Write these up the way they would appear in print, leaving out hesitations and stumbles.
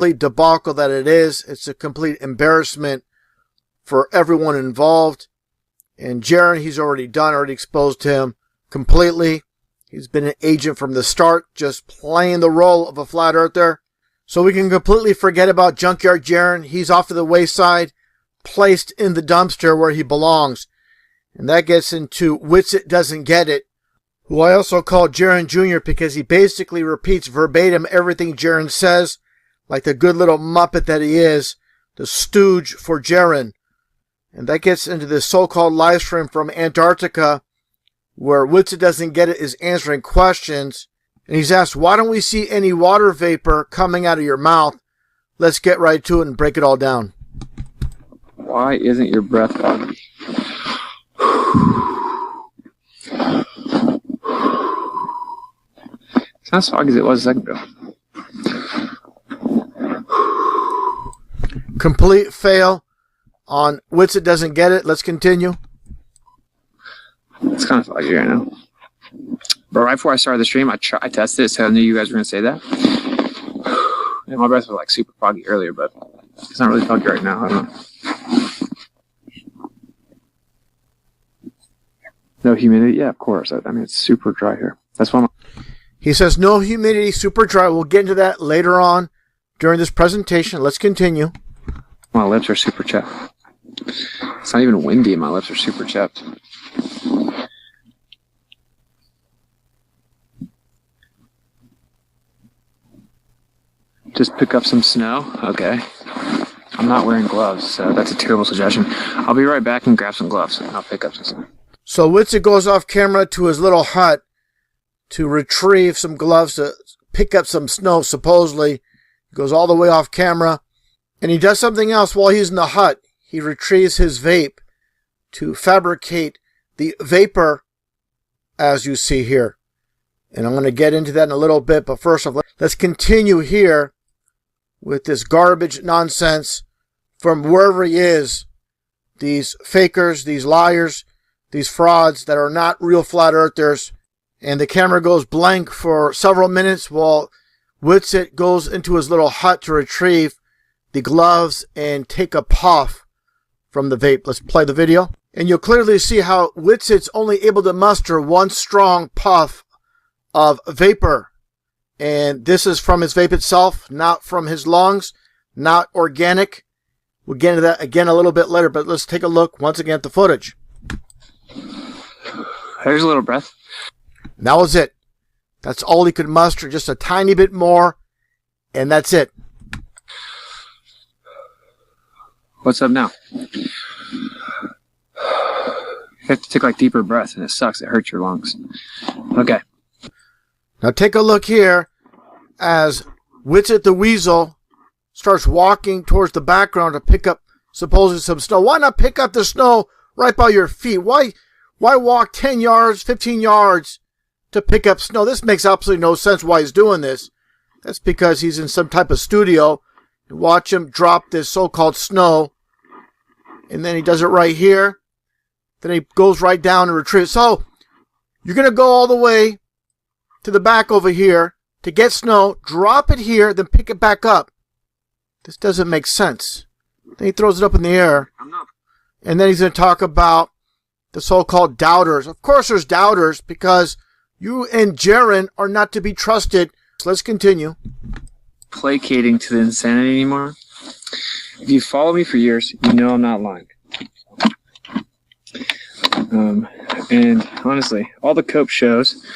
complete debacle that it is. It's a complete embarrassment for everyone involved. And Jaren, he's already exposed him completely. He's been an agent from the start, just playing the role of a flat earther. So we can completely forget about Junkyard Jaren. He's off to the wayside, placed in the dumpster where he belongs. And that gets into Witsit Doesn't Get It, who I also call Jaren Jr. because he basically repeats verbatim everything Jaren says, like the good little muppet that he is, the stooge for Jaren. And that gets into this so-called live stream from Antarctica, where Witsit Doesn't Get It is answering questions. And he's asked, why don't we see any water vapor coming out of your mouth? Let's get right to it and break it all down. Why isn't your breath foggy? It's not as foggy as it was a second ago. Complete fail on Witsit Doesn't Get It. Let's continue. It's kind of foggy right now. But right before I started the stream, I tested it, so I knew you guys were going to say that. And my breath was like super foggy earlier, but it's not really foggy right now. I don't know. No humidity? Yeah, of course. I mean, it's super dry here. That's why he says no humidity, super dry. We'll get into that later on during this presentation. Let's continue. my lips are super chapped. It's not even windy and my lips are super chapped. Just pick up some snow? Okay. I'm not wearing gloves, so that's a terrible suggestion. I'll be right back and grab some gloves, and I'll pick up some snow. So Witsit goes off camera to his little hut to retrieve some gloves to pick up some snow, supposedly. He goes all the way off camera, and he does something else while he's in the hut. He retrieves his vape to fabricate the vapor, as you see here. And I'm going to get into that in a little bit, but first off, let's continue here with this garbage nonsense from wherever he is. These fakers, these liars, these frauds that are not real flat earthers. And the camera goes blank for several minutes while Witsit goes into his little hut to retrieve the gloves and take a puff from the vape. Let's play the video. And you'll clearly see how Witsit's only able to muster one strong puff of vapor. And this is from his vape itself, not from his lungs, not organic. We'll get into that again a little bit later, but let's take a look once again at the footage. There's a little breath. And that was it. That's all he could muster, just a tiny bit more, and that's it. What's up now? You have to take like deeper breaths, and it sucks. It hurts your lungs. Okay. Now take a look here as Witsit the Weasel starts walking towards the background to pick up supposedly some snow. Why not pick up the snow right by your feet? Why walk 10 yards, 15 yards to pick up snow? This makes absolutely no sense why he's doing this. That's because he's in some type of studio. Watch him drop this so-called snow. And then he does it right here. Then he goes right down and retrieves. So you're going to go all the way to the back over here to get snow, drop it here, then pick it back up. This doesn't make sense. Then he throws it up in the air. And then he's going to talk about the so-called doubters. Of course there's doubters because you and Jaren are not to be trusted. So let's continue. Placating to the insanity anymore. If you follow me for years, you know I'm not lying. And honestly, all the cope shows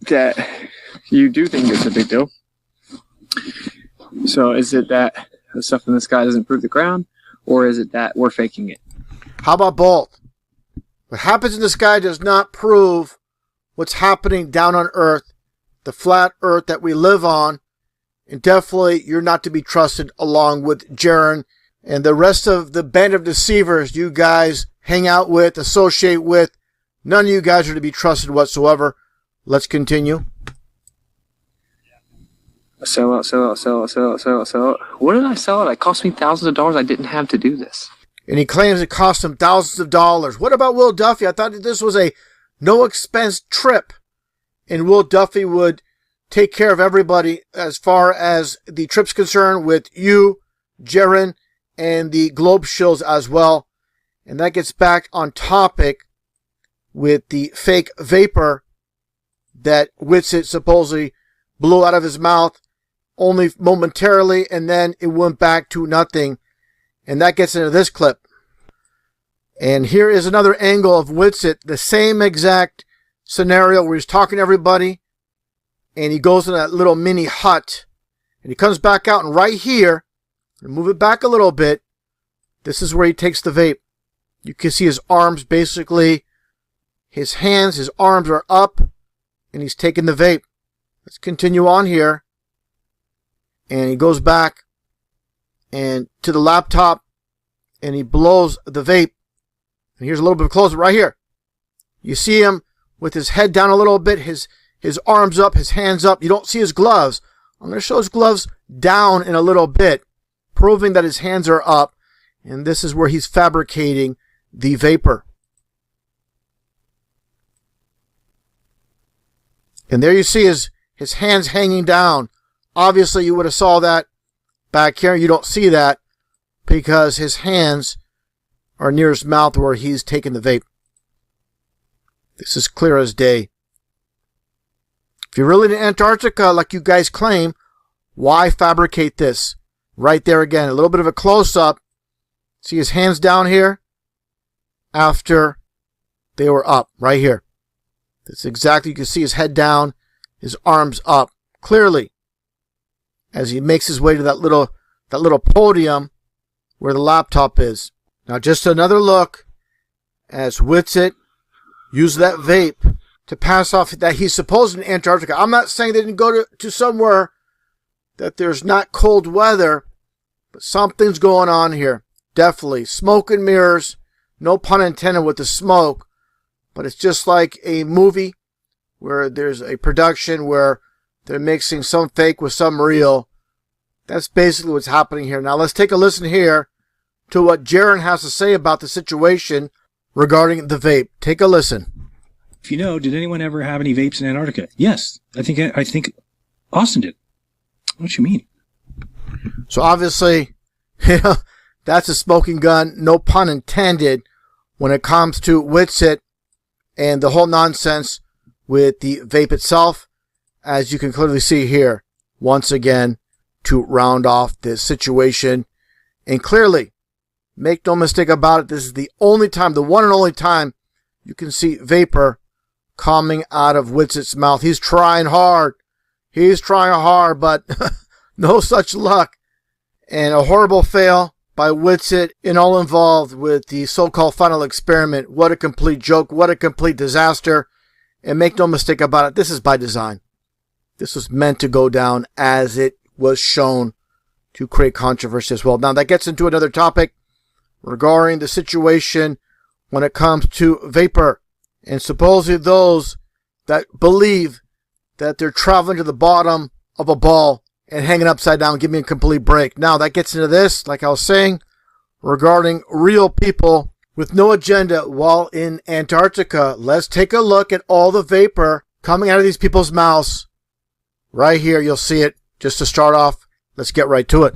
that you do think it's a big deal. So is it that the stuff in the sky doesn't prove the ground, or is it that we're faking it? How about both? What happens in the sky does not prove what's happening down on Earth, the flat Earth that we live on. And definitely you're not to be trusted along with Jaren and the rest of the band of deceivers you guys hang out with, associate with. None of you guys are to be trusted whatsoever. Let's continue. Sell it. What did I sell it? It cost me thousands of dollars. I didn't have to do this. And he claims it cost him thousands of dollars. What about Will Duffy? I thought that this was a no-expense trip. And Will Duffy would take care of everybody as far as the trip's concerned with you, Jaren, and the globe shills as well. And that gets back on topic with the fake vapor that Whitsitt supposedly blew out of his mouth only momentarily, and then it went back to nothing. And that gets into this clip. And here is another angle of Whitsitt, the same exact scenario where he's talking to everybody, and he goes in that little mini hut, and he comes back out, and right here, and move it back a little bit, this is where he takes the vape. You can see his arms basically, his hands, his arms are up, and he's taking the vape. Let's continue on here. And he goes back and to the laptop, and he blows the vape. And here's a little bit closer right here. You see him with his head down a little bit, his arms up, his hands up. You don't see his gloves. I'm going to show his gloves down in a little bit, proving that his hands are up. And this is where he's fabricating the vapor. And there you see his hands hanging down. Obviously, you would have saw that back here. You don't see that because his hands are near his mouth where he's taking the vape. This is clear as day. If you're really in Antarctica, like you guys claim, why fabricate this? Right there again, a little bit of a close-up. See his hands down here after they were up, right here. That's exactly, you can see his head down, his arms up, clearly, as he makes his way to that little podium where the laptop is. Now, just another look as Whitsitt used that vape to pass off that he's supposed in Antarctica. I'm not saying they didn't go to somewhere that there's not cold weather, but something's going on here. Definitely. Smoke and mirrors. No pun intended with the smoke. But it's just like a movie where there's a production where they're mixing some fake with some real. That's basically what's happening here. Now let's take a listen here to what Jaren has to say about the situation regarding the vape. Take a listen. If you know, did anyone ever have any vapes in Antarctica? Yes. I think Austin did. What you mean? So obviously, that's a smoking gun, no pun intended, when it comes to Whitsitt and the whole nonsense with the vape itself, as you can clearly see here, once again, to round off this situation. And clearly, make no mistake about it, this is the only time, the one and only time, you can see vapor coming out of Whitsitt's mouth. He's trying hard. But no such luck. And a horrible fail by Whitsitt and all involved with the so-called final experiment. What a complete joke. What a complete disaster. And make no mistake about it, this is by design. This was meant to go down as it was shown to create controversy as well. Now that gets into another topic regarding the situation when it comes to vapor. And supposedly those that believe that they're traveling to the bottom of a ball and hanging upside down, give me a complete break. Now that gets into this, like I was saying, regarding real people with no agenda while in Antarctica. Let's take a look at all the vapor coming out of these people's mouths. Right here, you'll see it. Just to start off, let's get right to it.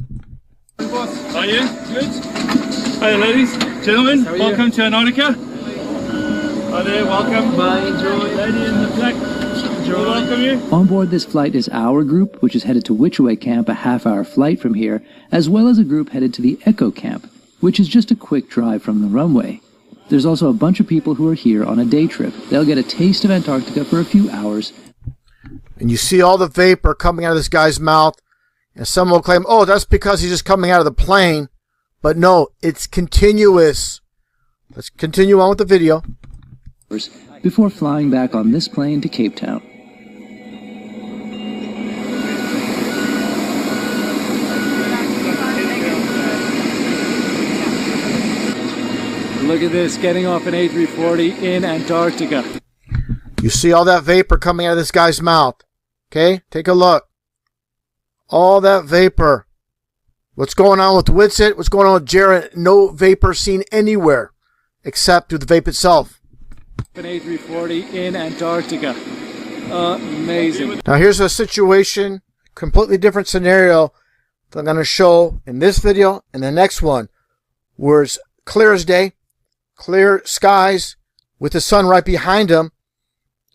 How are you? Good. Hi, ladies, gentlemen. Welcome to Antarctica. Hi there, welcome. Bye, enjoy. Lady in the black. Welcome you. On board this flight is our group, which is headed to Witchaway Camp, a half-hour flight from here, as well as a group headed to the Echo Camp, which is just a quick drive from the runway. There's also a bunch of people who are here on a day trip. They'll get a taste of Antarctica for a few hours. And you see all the vapor coming out of this guy's mouth, and some will claim, oh, that's because he's just coming out of the plane. But no, it's continuous. Let's continue on with the video. Before flying back on this plane to Cape Town. Look at this, getting off an A340 in Antarctica. You see all that vapor coming out of this guy's mouth. Okay, take a look. All that vapor. What's going on with Whitsitt? What's going on with Jaren? No vapor seen anywhere except through the vape itself. An A340 in Antarctica. Amazing. Now here's a situation, completely different scenario that I'm going to show in this video and the next one, where it's clear as day, clear skies with the sun right behind him,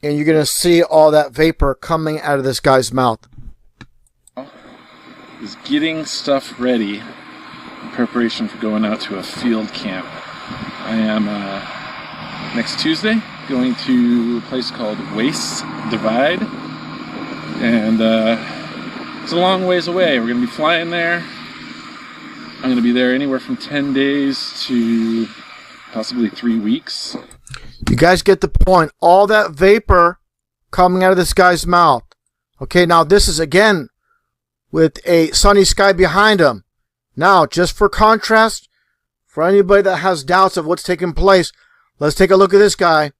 and you're going to see all that vapor coming out of this guy's mouth. Is getting stuff ready in preparation for going out to a field camp. I am next Tuesday going to a place called Waste Divide, and it's a long ways away. We're going to be flying there. I'm going to be there anywhere from 10 days to possibly 3 weeks. You guys get the point. All that vapor coming out of this guy's mouth. Okay, now this is again with a sunny sky behind him. Now, just for contrast, for anybody that has doubts of what's taking place, let's take a look at this guy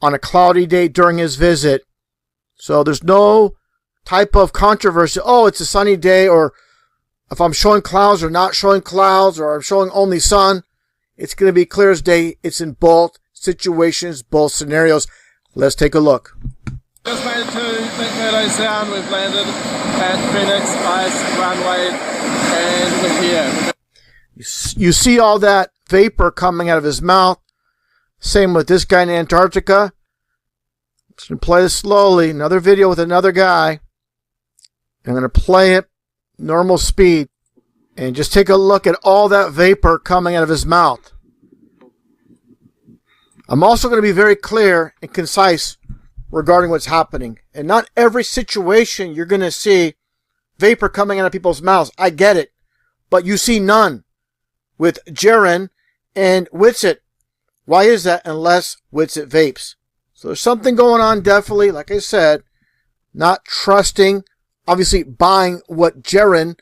on a cloudy day during his visit. So there's no type of controversy. Oh, it's a sunny day, or if I'm showing clouds or not showing clouds, or I'm showing only sun, it's going to be clear as day. It's in both situations, both scenarios. Let's take a look. Just made it to McMurdo Sound. We've landed at Phoenix Ice Runway, and we're here. You see all that vapor coming out of his mouth. Same with this guy in Antarctica. Just going to play this slowly. Another video with another guy. I'm going to play it normal speed. And just take a look at all that vapor coming out of his mouth. I'm also going to be very clear and concise regarding what's happening. And not every situation you're going to see vapor coming out of people's mouths. I get it. But you see none with Jeran and Whitsitt. Why is that unless Whitsitt vapes? So there's something going on, definitely. Like I said, not trusting, obviously buying what Jeran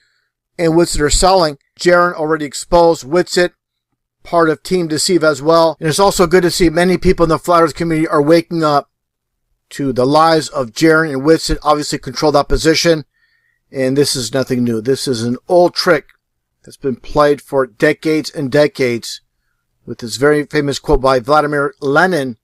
and Whitsitt are selling. Jeran already exposed. Whitsitt, part of Team Deceive as well. And it's also good to see many people in the Flat Earth community are waking up to the lies of Jeran and Whitsitt. Obviously control that position. And this is nothing new. This is an old trick that's been played for decades and decades, with this very famous quote by Vladimir Lenin